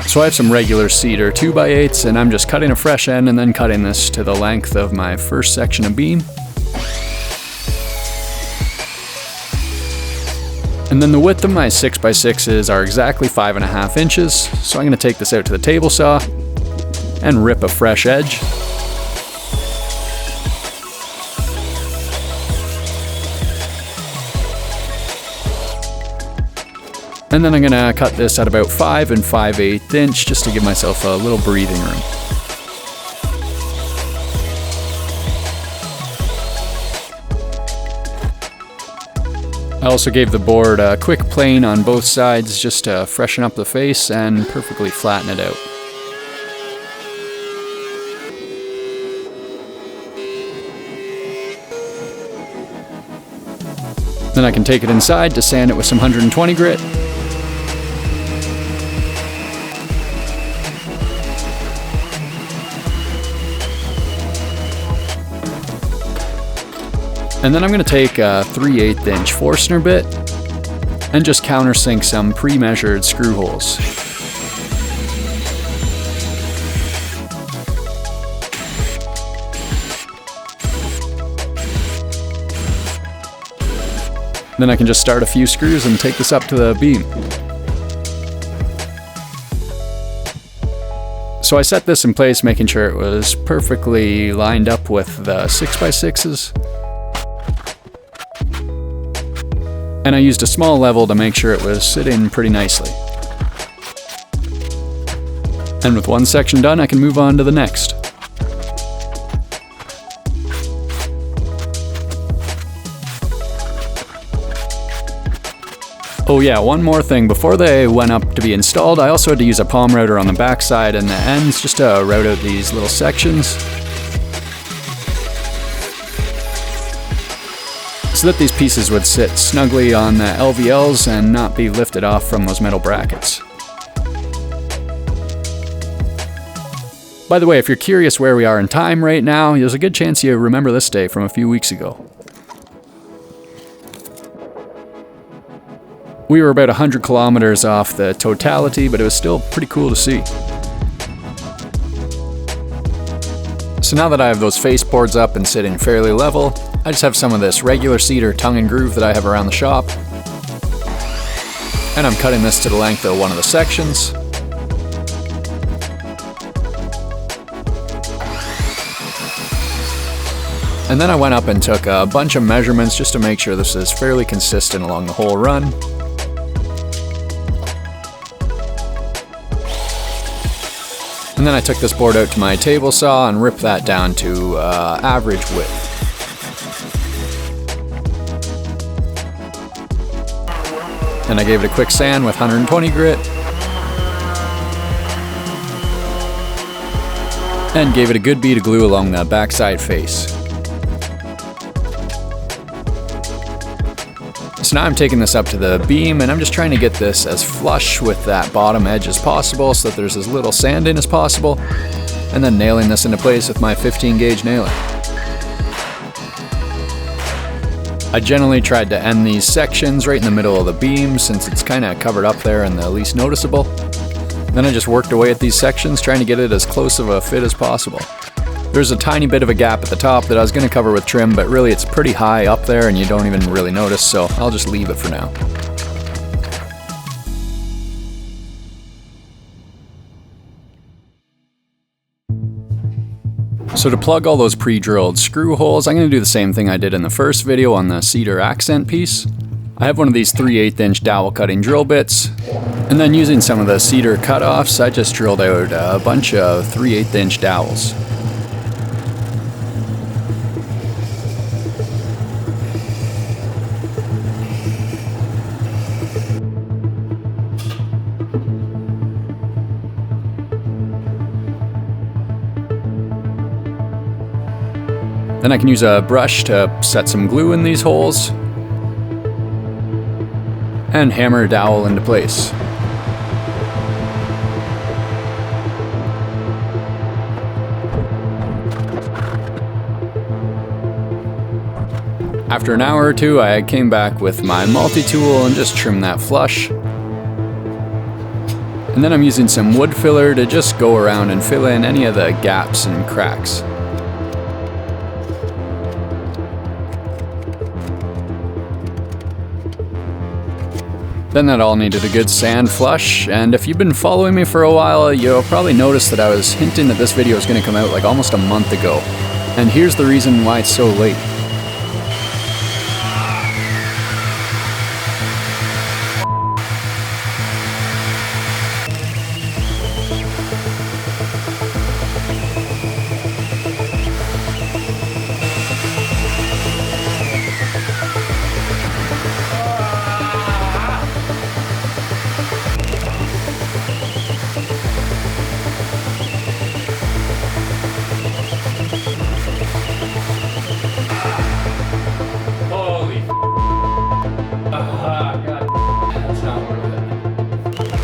A: So I have some regular cedar 2x8s, and I'm just cutting a fresh end and then cutting this to the length of my first section of beam. And then the width of my 6x6s are exactly 5.5 inches, so I'm going to take this out to the table saw and rip a fresh edge. And then I'm going to cut this at about 5 5/8 inch just to give myself a little breathing room. I also gave the board a quick plane on both sides just to freshen up the face and perfectly flatten it out. Then I can take it inside to sand it with some 120 grit. And then I'm going to take a 3/8 inch Forstner bit and just countersink some pre-measured screw holes. Then I can just start a few screws and take this up to the beam. So I set this in place, making sure it was perfectly lined up with the 6x6s. And I used a small level to make sure it was sitting pretty nicely. And with one section done, I can move on to the next. Oh yeah, one more thing. Before they went up to be installed, I also had to use a palm router on the backside and the ends just to route out these little sections, so that these pieces would sit snugly on the LVLs and not be lifted off from those metal brackets. By the way, if you're curious where we are in time right now, there's a good chance you remember this day from a few weeks ago. We were about 100 kilometers off the totality, but it was still pretty cool to see. So now that I have those Faceboards up and sitting fairly level, I just have some of this regular cedar tongue and groove that I have around the shop. And I'm cutting this to the length of one of the sections. And then I went up and took a bunch of measurements just to make sure this is fairly consistent along the whole run. And then I took this board out to my table saw and ripped that down to average width. And I gave it a quick sand with 120 grit. And gave it a good bead of glue along the backside face. So now I'm taking this up to the beam and I'm just trying to get this as flush with that bottom edge as possible so that there's as little sand in as possible, and then nailing this into place with my 15 gauge nailer. I generally tried to end these sections right in the middle of the beam since it's kind of covered up there and the least noticeable. Then I just worked away at these sections trying to get it as close of a fit as possible. There's a tiny bit of a gap at the top that I was going to cover with trim, but really it's pretty high up there and you don't even really notice, so I'll just leave it for now. So to plug all those pre-drilled screw holes, I'm going to do the same thing I did in the first video on the cedar accent piece. I have one of these 3/8 inch dowel cutting drill bits, and then using some of the cedar cutoffs, I just drilled out a bunch of 3/8 inch dowels. Then I can use a brush to set some glue in these holes and hammer a dowel into place. After an hour or two, I came back with my multi-tool and just trimmed that flush. And then I'm using some wood filler to just go around and fill in any of the gaps and cracks. Then that all needed a good sand flush, and if you've been following me for a while, you'll probably notice that I was hinting that this video is going to come out like almost a month ago. And here's the reason why it's so late.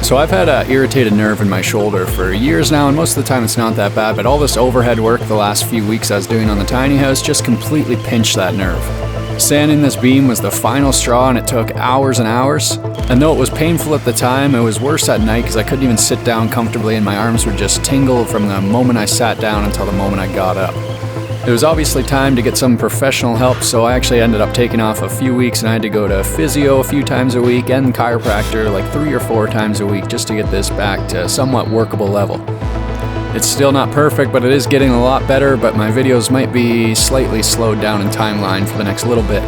A: So I've had an irritated nerve in my shoulder for years now, and most of the time it's not that bad, but all this overhead work the last few weeks I was doing on the tiny house just completely pinched that nerve. Sanding this beam was the final straw, and it took hours and hours. And though it was painful at the time, it was worse at night because I couldn't even sit down comfortably and my arms would just tingle from the moment I sat down until the moment I got up. It was obviously time to get some professional help, so I actually ended up taking off a few weeks and I had to go to physio a few times a week and chiropractor like 3 or 4 times a week just to get this back to a somewhat workable level. It's still not perfect, but it is getting a lot better, but my videos might be slightly slowed down in timeline for the next little bit.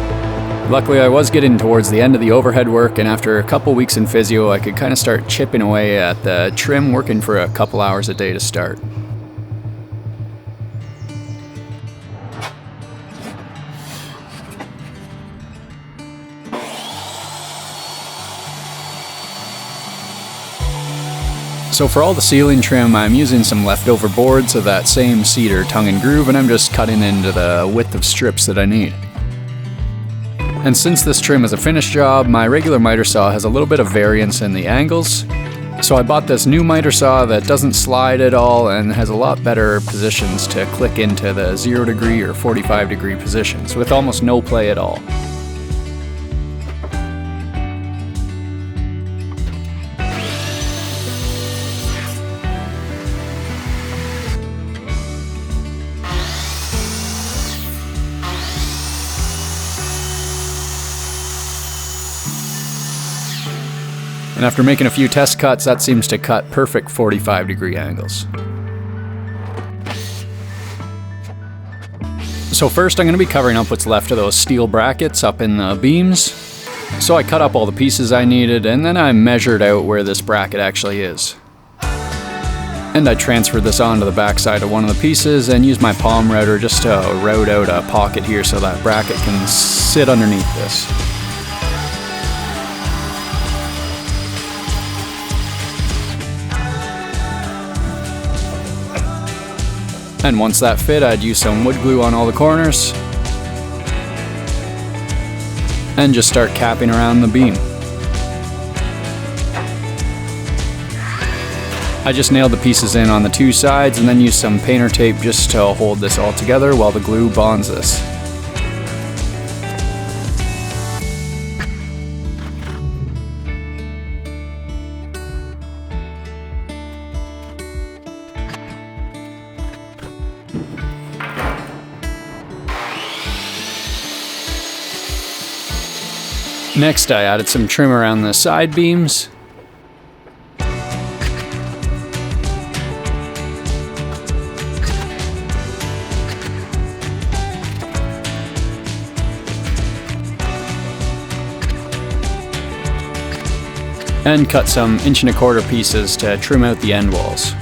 A: Luckily I was getting towards the end of the overhead work, and after a couple weeks in physio I could kind of start chipping away at the trim, working for a couple hours a day to start. So for all the ceiling trim, I'm using some leftover boards of that same cedar tongue and groove, and I'm just cutting into the width of strips that I need. And since this trim is a finished job, my regular miter saw has a little bit of variance in the angles. So I bought this new miter saw that doesn't slide at all and has a lot better positions to click into the 0 degree or 45 degree positions with almost no play at all. And after making a few test cuts, that seems to cut perfect 45 degree angles. So first I'm going to be covering up what's left of those steel brackets up in the beams. So I cut up all the pieces I needed, and then I measured out where this bracket actually is. And I transferred this onto the back side of one of the pieces and used my palm router just to route out a pocket here so that bracket can sit underneath this. And once that fit, I'd use some wood glue on all the corners and just start capping around the beam. I just nailed the pieces in on the 2 sides and then used some painter tape just to hold this all together while the glue bonds this. Next, I added some trim around the side beams. And cut some 1¼ inch pieces to trim out the end walls.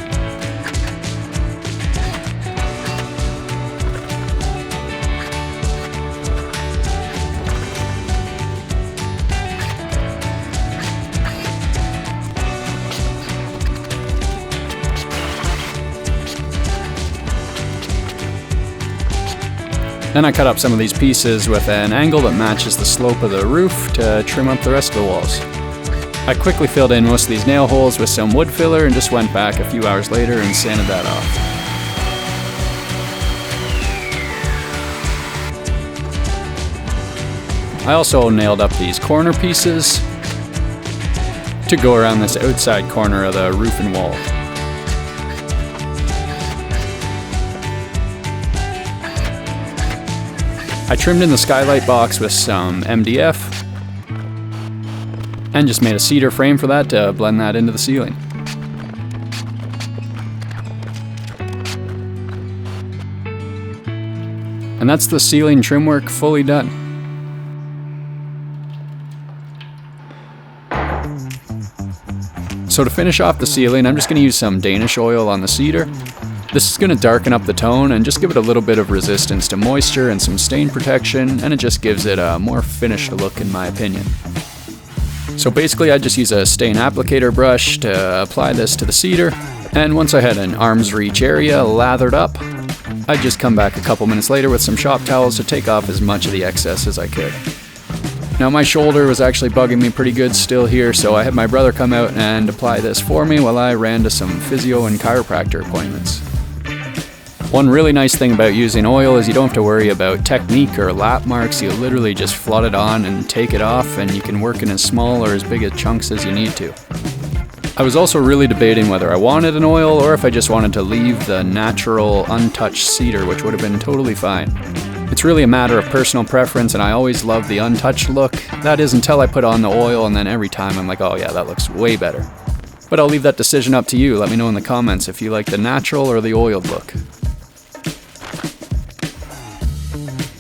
A: Then I cut up some of these pieces with an angle that matches the slope of the roof to trim up the rest of the walls. I quickly filled in most of these nail holes with some wood filler and just went back a few hours later and sanded that off. I also nailed up these corner pieces to go around this outside corner of the roof and wall. I trimmed in the skylight box with some MDF And just made a cedar frame for that to blend that into the ceiling. And that's the ceiling trim work fully done. So to finish off the ceiling, I'm just going to use some Danish oil on the cedar. This is going to darken up the tone and just give it a little bit of resistance to moisture and some stain protection, and it just gives it a more finished look in my opinion. So basically I just use a stain applicator brush to apply this to the cedar, and once I had an arm's reach area lathered up, I'd just come back a couple minutes later with some shop towels to take off as much of the excess as I could. Now my shoulder was actually bugging me pretty good still here, so I had my brother come out and apply this for me while I ran to some physio and chiropractor appointments. One really nice thing about using oil is you don't have to worry about technique or lap marks. You literally just flood it on and take it off, and you can work in as small or as big a chunks as you need to. I was also really debating whether I wanted an oil or if I just wanted to leave the natural, untouched cedar, which would have been totally fine. It's really a matter of personal preference, and I always love the untouched look. That is until I put on the oil, and then every time I'm like, oh yeah, that looks way better. But I'll leave that decision up to you. Let me know in the comments if you like the natural or the oiled look.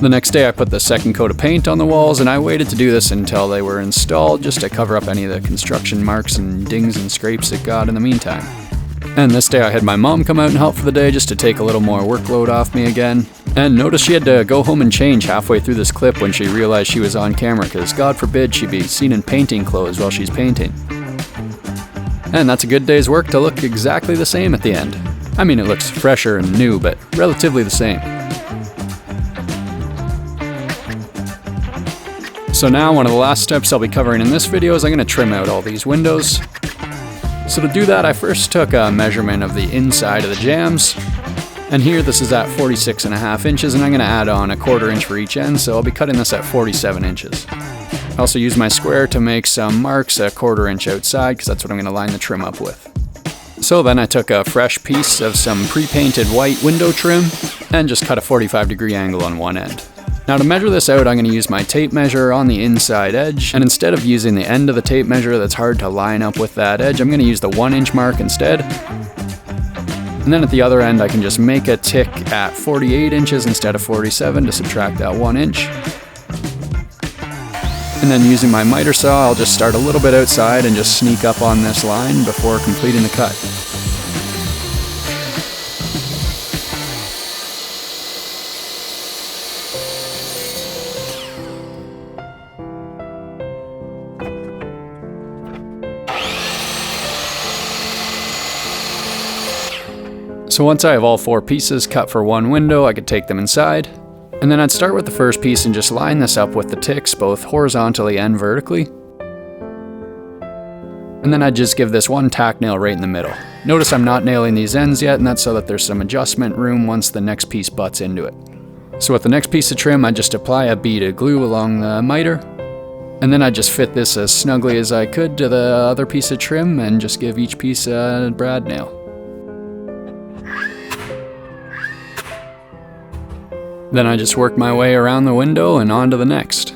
A: The next day I put the second coat of paint on the walls, and I waited to do this until they were installed just to cover up any of the construction marks and dings and scrapes it got in the meantime. And this day I had my mom come out and help for the day just to take a little more workload off me again. And notice she had to go home and change halfway through this clip when she realized she was on camera, because God forbid she be seen in painting clothes while she's painting. And that's a good day's work to look exactly the same at the end. I mean, it looks fresher and new, but relatively the same. So now one of the last steps I'll be covering in this video is I'm going to trim out all these windows. So to do that, I first took a measurement of the inside of the jambs, and here this is at 46.5 inches, and I'm going to add on 1/4 inch for each end, so I'll be cutting this at 47 inches. I also used my square to make some marks 1/4 inch outside, because that's what I'm going to line the trim up with. So then I took a fresh piece of some pre-painted white window trim and just cut a 45-degree angle on one end. Now to measure this out, I'm going to use my tape measure on the inside edge, and instead of using the end of the tape measure that's hard to line up with that edge, I'm going to use the 1-inch mark instead. And then at the other end I can just make a tick at 48 inches instead of 47 to subtract that 1 inch. And then using my miter saw, I'll just start a little bit outside and just sneak up on this line before completing the cut. So once I have all 4 pieces cut for one window, I could take them inside. And then I'd start with the first piece and just line this up with the ticks, both horizontally and vertically. And then I'd just give this one tack nail right in the middle. Notice I'm not nailing these ends yet, and that's so that there's some adjustment room once the next piece butts into it. So with the next piece of trim, I just apply a bead of glue along the miter. And then I just fit this as snugly as I could to the other piece of trim and just give each piece a brad nail. Then I just worked my way around the window and on to the next.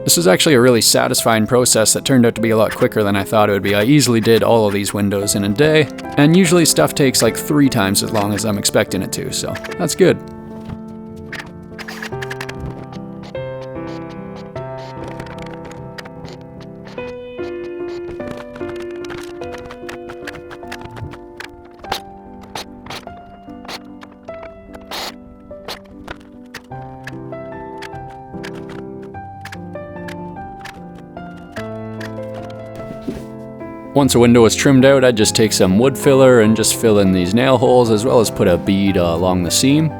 A: This was actually a really satisfying process that turned out to be a lot quicker than I thought it would be. I easily did all of these windows in a day, and usually stuff takes like 3 times as long as I'm expecting it to, so that's good. Once a window was trimmed out, I'd just take some wood filler and just fill in these nail holes, as well as put a bead along the seam.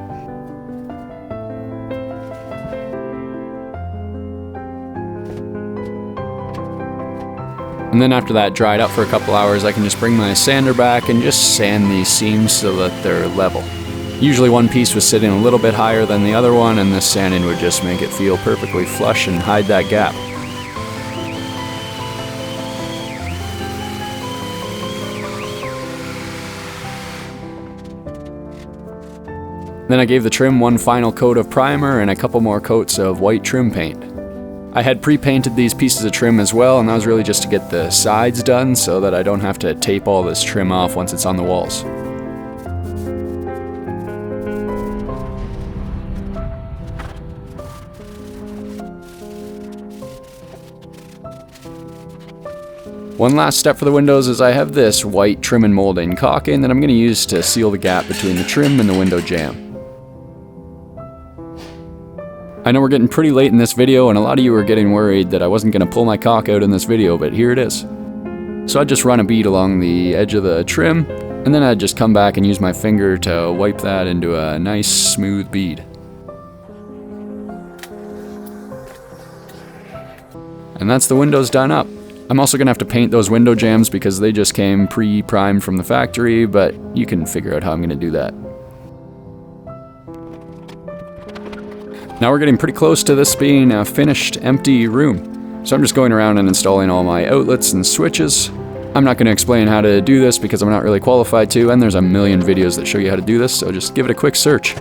A: And then after that dried up for a couple hours, I can just bring my sander back and just sand these seams so that they're level. Usually one piece was sitting a little bit higher than the other one, and this sanding would just make it feel perfectly flush and hide that gap. Then I gave the trim one final coat of primer and a couple more coats of white trim paint. I had pre-painted these pieces of trim as well, and that was really just to get the sides done so that I don't have to tape all this trim off once it's on the walls. One last step for the windows is I have this white trim and molding caulking that I'm going to use to seal the gap between the trim and the window jamb. I know we're getting pretty late in this video, and a lot of you were getting worried that I wasn't going to pull my caulk out in this video, but here it is. So I'd just run a bead along the edge of the trim, and then I'd just come back and use my finger to wipe that into a nice smooth bead. And that's the windows done up. I'm also going to have to paint those window jambs because they just came pre-primed from the factory, but you can figure out how I'm going to do that. Now we're getting pretty close to this being a finished empty room. So I'm just going around and installing all my outlets and switches. I'm not going to explain how to do this because I'm not really qualified to, and there's a million videos that show you how to do this, so just give it a quick search.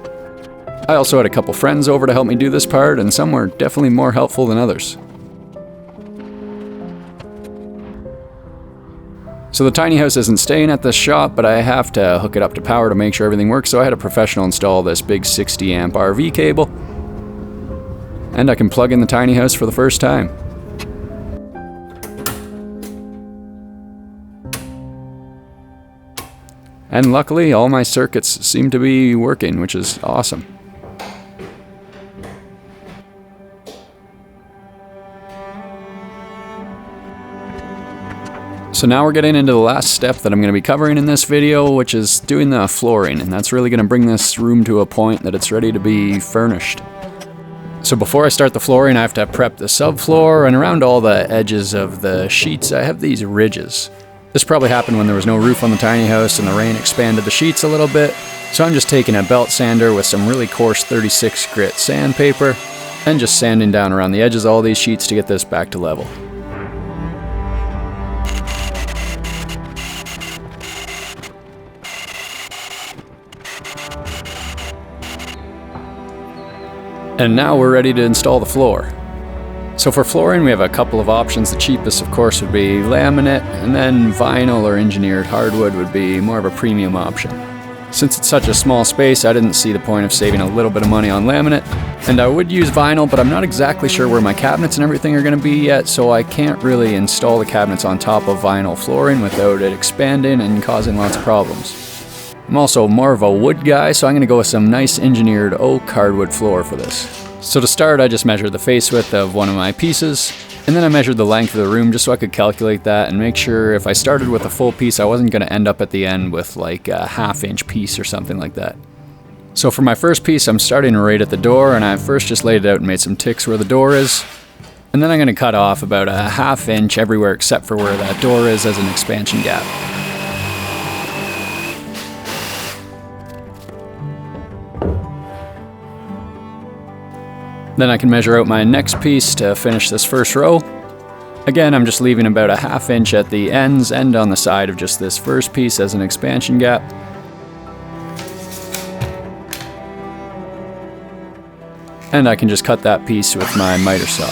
A: I also had a couple friends over to help me do this part, and some were definitely more helpful than others. So the tiny house isn't staying at this shop, but I have to hook it up to power to make sure everything works, so I had a professional install this big 60 amp RV cable. And I can plug in the tiny house for the first time. And luckily, all my circuits seem to be working, which is awesome. So now we're getting into the last step that I'm going to be covering in this video, which is doing the flooring, and that's really going to bring this room to a point that it's ready to be furnished. So before I start the flooring, I have to prep the subfloor, and around all the edges of the sheets I have these ridges. This probably happened when there was no roof on the tiny house and the rain expanded the sheets a little bit, so I'm just taking a belt sander with some really coarse 36 grit sandpaper and just sanding down around the edges of all these sheets to get this back to level. And now we're ready to install the floor. So for flooring, we have a couple of options. The cheapest, of course, would be laminate, and then vinyl or engineered hardwood would be more of a premium option. Since it's such a small space, I didn't see the point of saving a little bit of money on laminate, and I would use vinyl, but I'm not exactly sure where my cabinets and everything are going to be yet, so I can't really install the cabinets on top of vinyl flooring without it expanding and causing lots of problems. I'm also more of a wood guy, so I'm going to go with some nice engineered oak hardwood floor for this. So to start, I just measured the face width of one of my pieces, and then I measured the length of the room just so I could calculate that and make sure if I started with a full piece, I wasn't going to end up at the end with like a half-inch piece or something like that. So for my first piece, I'm starting right at the door, and I first just laid it out and made some ticks where the door is. And then I'm going to cut off about a half-inch everywhere except for where that door is as an expansion gap. Then I can measure out my next piece to finish this first row. Again, I'm just leaving about a half-inch at the ends and on the side of just this first piece as an expansion gap. And I can just cut that piece with my miter saw.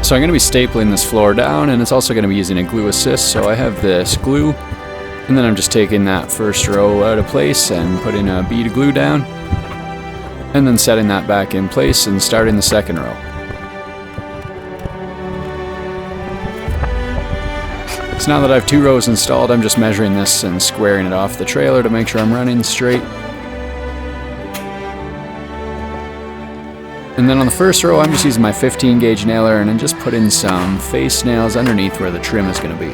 A: So I'm going to be stapling this floor down, and it's also going to be using a glue assist, so I have this glue, and then I'm just taking that first row out of place and putting a bead of glue down, and then setting that back in place and starting the second row. So now that I have 2 rows installed, I'm just measuring this and squaring it off the trailer to make sure I'm running straight. And then on the first row, I'm just using my 15 gauge nailer and I'm just putting some face nails underneath where the trim is going to be.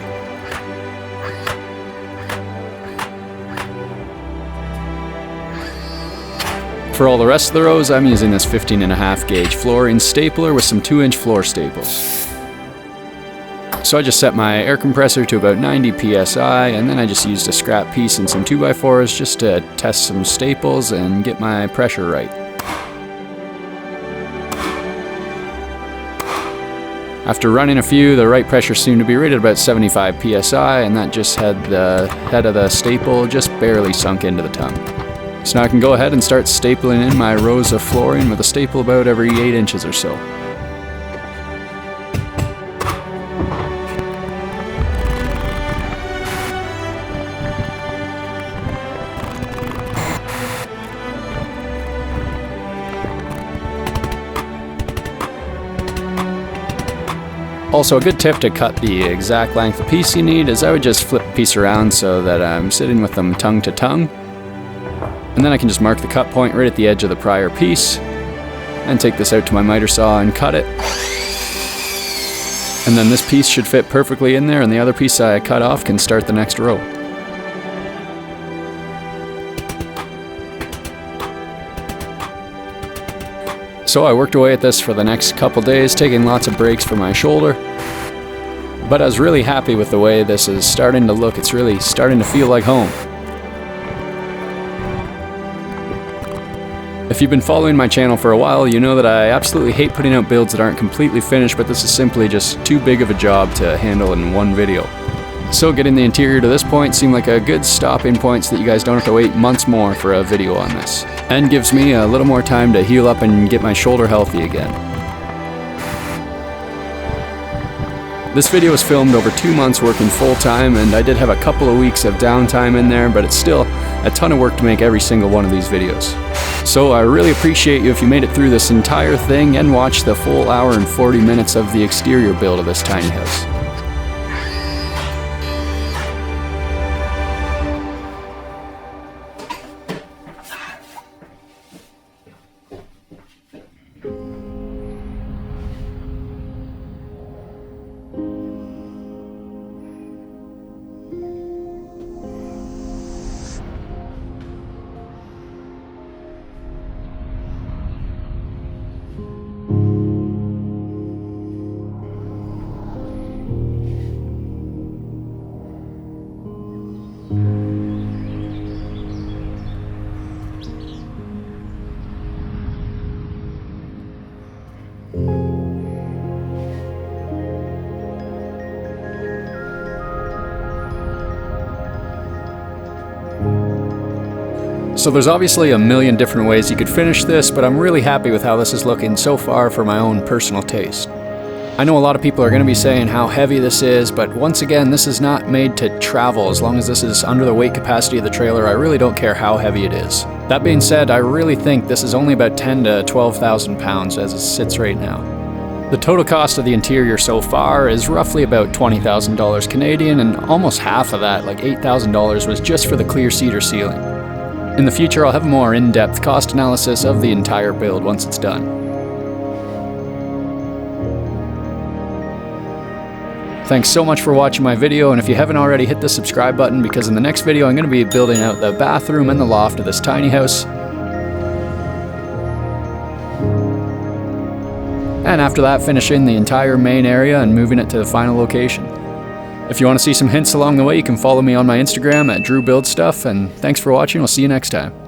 A: For all the rest of the rows, I'm using this 15.5 gauge flooring stapler with some 2-inch floor staples. So I just set my air compressor to about 90 psi, and then I just used a scrap piece and some 2x4s just to test some staples and get my pressure right. After running a few, the right pressure seemed to be rated about 75 psi, and that just had the head of the staple just barely sunk into the tongue. So now I can go ahead and start stapling in my rows of flooring with a staple about every 8 inches or so. Also, a good tip to cut the exact length of piece you need is I would just flip the piece around so that I'm sitting with them tongue to tongue. And then I can just mark the cut point right at the edge of the prior piece and take this out to my miter saw and cut it. And then this piece should fit perfectly in there, and the other piece I cut off can start the next row. So I worked away at this for the next couple days, taking lots of breaks for my shoulder. But I was really happy with the way this is starting to look. It's really starting to feel like home. If you've been following my channel for a while, you know that I absolutely hate putting out builds that aren't completely finished, but this is simply just too big of a job to handle in one video. So getting the interior to this point seemed like a good stopping point so that you guys don't have to wait months more for a video on this. And gives me a little more time to heal up and get my shoulder healthy again. This video was filmed over 2 months working full time, and I did have a couple of weeks of downtime in there, but it's still a ton of work to make every single one of these videos. So I really appreciate you if you made it through this entire thing and watched the full hour and 40 minutes of the exterior build of this tiny house. So there's obviously a million different ways you could finish this, but I'm really happy with how this is looking so far for my own personal taste. I know a lot of people are going to be saying how heavy this is, but once again, this is not made to travel. As long as this is under the weight capacity of the trailer, I really don't care how heavy it is. That being said, I really think this is only about 10 to 12,000 pounds as it sits right now. The total cost of the interior so far is roughly about $20,000 Canadian, and almost half of that, like $8,000, was just for the clear cedar ceiling. In the future, I'll have a more in-depth cost analysis of the entire build once it's done. Thanks so much for watching my video, and if you haven't already, hit the subscribe button, because in the next video I'm going to be building out the bathroom and the loft of this tiny house. And after that, finishing the entire main area and moving it to the final location. If you want to see some hints along the way, you can follow me on my Instagram at DrewBuildStuff, and thanks for watching. We'll see you next time.